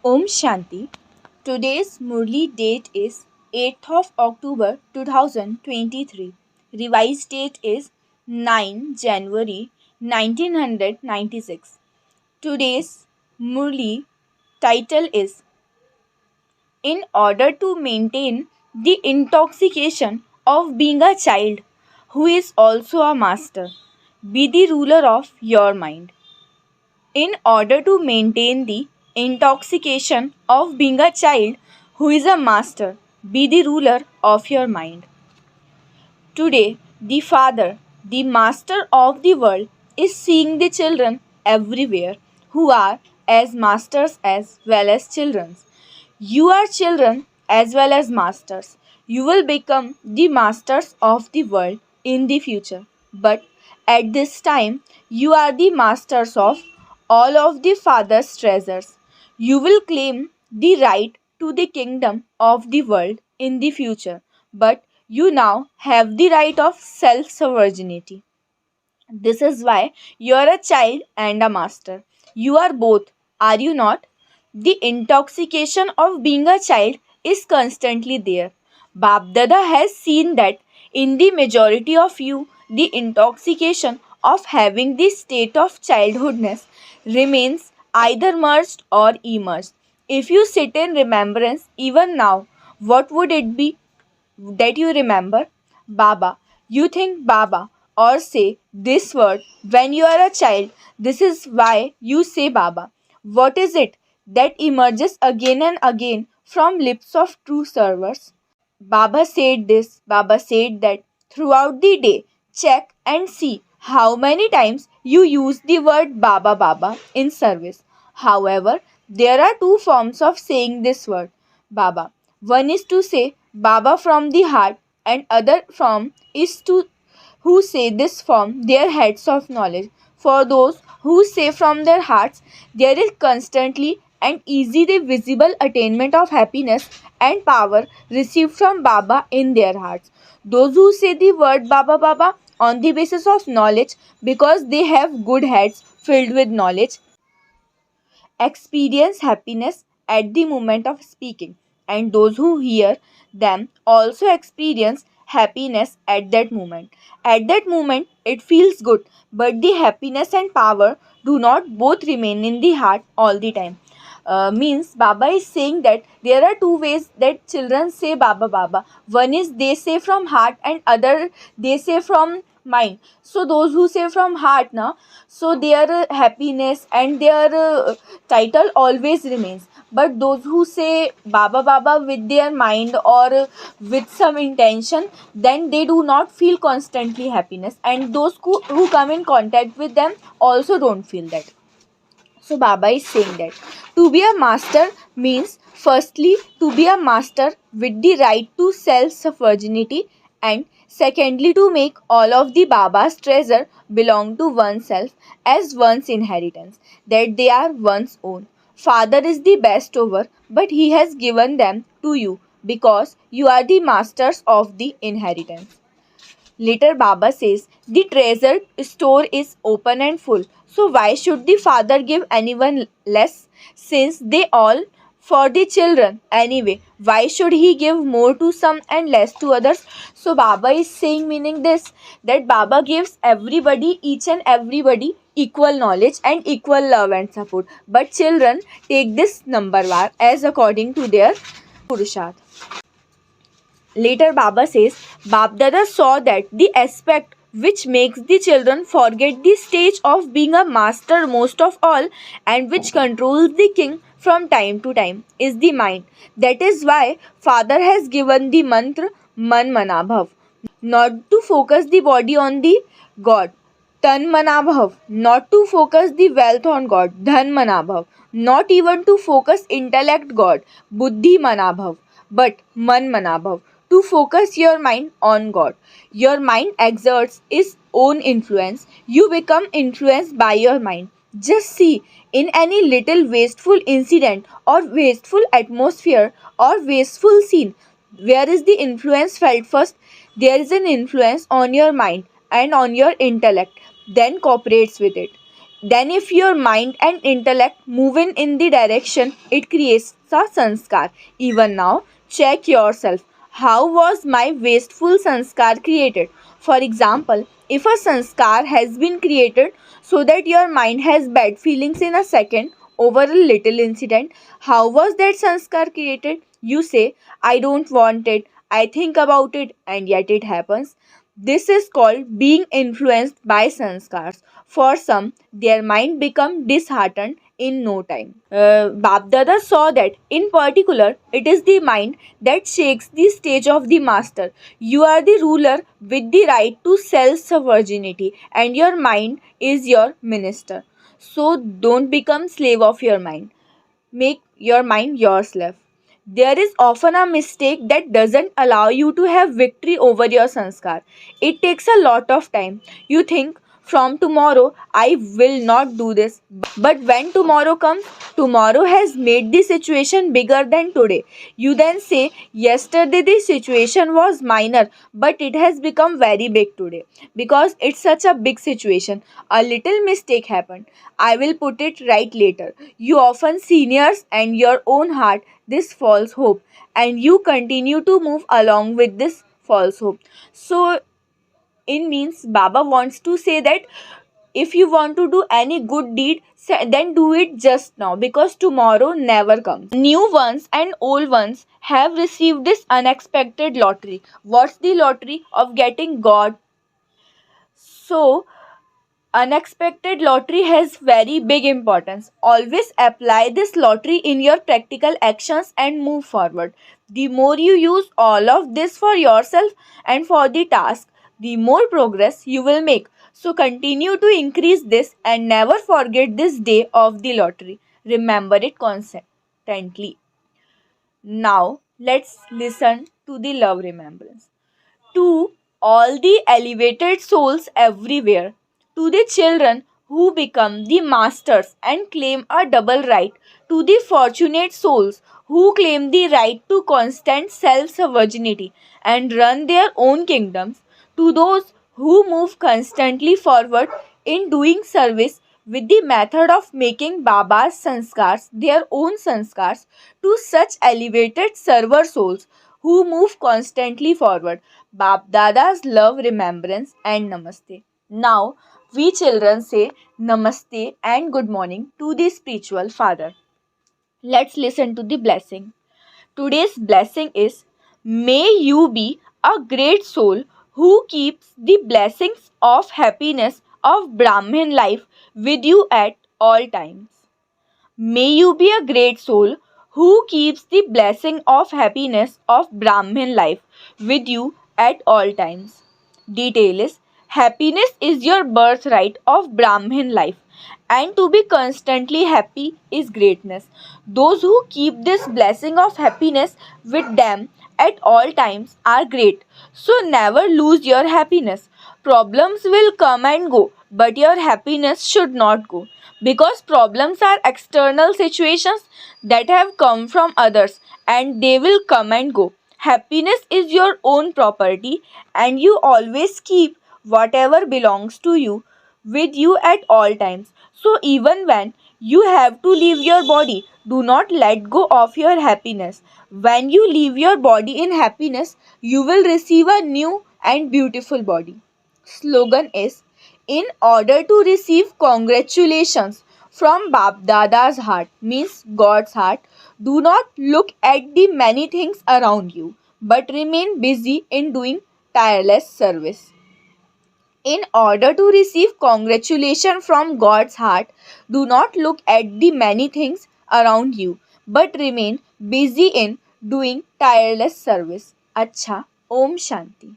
Om Shanti. Today's Murli date is 8th of October 2023. Revised date is 9 January 1996. Today's Murli title is In order to maintain the intoxication of being a child who is also a master, be the ruler of your mind. In order to maintain the intoxication of being a child who is a master, be the ruler of your mind. Today, the Father, the Master of the world, is seeing the children everywhere who are as masters as well as children. You are children as well as masters. You will become the masters of the world in the future. But at this time, you are the masters of all of the Father's treasures. You will claim the right to the kingdom of the world in the future. But you now have the right of self sovereignty. This is why you are a child and a master. You are both, are you not? The intoxication of being a child is constantly there. Bab Dada has seen that in the majority of you, the intoxication of having the state of childhoodness remains either merged or immersed. If you sit in remembrance even now, what would it be that you remember? Baba. You think Baba or say this word when you are a child. This is why you say Baba. What is it that emerges again and again from lips of true servers? Baba said this, Baba said that throughout the day. Check and see how many times you use the word Baba Baba in service. However, there are two forms of saying this word Baba. One is to say Baba from the heart, and other form is to who say this from their heads of knowledge. For those who say from their hearts, there is constantly and easily visible attainment of happiness and power received from Baba in their hearts. Those who say the word Baba Baba on the basis of knowledge because they have good heads filled with knowledge experience happiness at the moment of speaking, and those who hear them also experience happiness at that moment. At that moment, it feels good, but the happiness and power do not both remain in the heart all the time. Means Baba is saying that there are two ways that children say Baba Baba. One is they say from heart, and other they say from mind. So those who say from heart now, so their happiness and their title always remains, but those who say Baba Baba with their mind or with some intention, then they do not feel constantly happiness, and those who come in contact with them also don't feel that. So Baba is saying that to be a master means firstly to be a master with the right to self sovereignty, and secondly to make all of the Baba's treasure belong to oneself as one's inheritance, that they are one's own. Father is the best over, but he has given them to you because you are the masters of the inheritance. Later, Baba says, the treasure store is open and full. So, why should the father give anyone less? Since they all for the children anyway, why should he give more to some and less to others? So, Baba is saying, meaning this, that Baba gives everybody, each and everybody, equal knowledge and equal love and support. But children take this number war as according to their Purusharth. Later, Baba says, Babdada saw that the aspect which makes the children forget the stage of being a master most of all, and which controls the king from time to time, is the mind. That is why Father has given the mantra Man Manabhav, not to focus the body on the God. Tan Manabhav, not to focus the wealth on God. Dhan Manabhav, not even to focus intellect God. Buddhi Manabhav, but Man Manabhav, to focus your mind on God. Your mind exerts its own influence. You become influenced by your mind. Just see, in any little wasteful incident or wasteful atmosphere or wasteful scene, where is the influence felt first? There is an influence on your mind and on your intellect, then cooperates with it. Then if your mind and intellect move in the direction, it creates a sanskar. Even now, check yourself. How was my wasteful sanskar created? For example, if a sanskar has been created so that your mind has bad feelings in a second over a little incident, how was that sanskar created? You say, I don't want it, I think about it, and yet it happens. This is called being influenced by sanskars. For some, their mind become disheartened in no time. Babdada saw that, in particular, it is the mind that shakes the stage of the master. You are the ruler with the right to self virginity, and your mind is your minister. So don't become slave of your mind. Make your mind your slave. There is often a mistake that doesn't allow you to have victory over your sanskar. It takes a lot of time. You think, from tomorrow I will not do this. But when tomorrow comes, tomorrow has made the situation bigger than today. You then say, yesterday the situation was minor, but it has become very big today. Because it's such a big situation. A little mistake happened. I will put it right later. You often seniors and your own heart this false hope, and you continue to move along with this false hope. So in means Baba wants to say that if you want to do any good deed, then do it just now, because tomorrow never comes. New ones and old ones have received this unexpected lottery. What's the lottery of getting God? So unexpected lottery has very big importance. Always apply this lottery in your practical actions and move forward. The more you use all of this for yourself and for the task, the more progress you will make. So continue to increase this and never forget this day of the lottery. Remember it constantly. Now let's listen to the love remembrance. To all the elevated souls everywhere, to the children who become the masters and claim a double right, to the fortunate souls who claim the right to constant self virginity and run their own kingdoms, to those who move constantly forward in doing service with the method of making Baba's sanskars their own sanskars, to such elevated server souls who move constantly forward. Bap Dada's love, remembrance, and namaste. Now, we children say namaste and good morning to the spiritual father. Let's listen to the blessing. Today's blessing is, may you be a great soul who keeps the blessings of happiness of Brahmin life with you at all times. May you be a great soul who keeps the blessing of happiness of Brahmin life with you at all times. Detail is, happiness is your birthright of Brahmin life, and to be constantly happy is greatness. Those who keep this blessing of happiness with them at all times are great. So never lose your happiness. Problems will come and go, but your happiness should not go, because problems are external situations that have come from others and they will come and go. Happiness is your own property, and you always keep whatever belongs to you with you at all times. So even when you have to leave your body, do not let go of your happiness. When you leave your body in happiness, you will receive a new and beautiful body. Slogan is, in order to receive congratulations from Bap Dada's heart, means God's heart, do not look at the many things around you, but remain busy in doing tireless service. In order to receive congratulation from God's heart, do not look at the many things around you, but remain busy in doing tireless service. Acha, Om Shanti.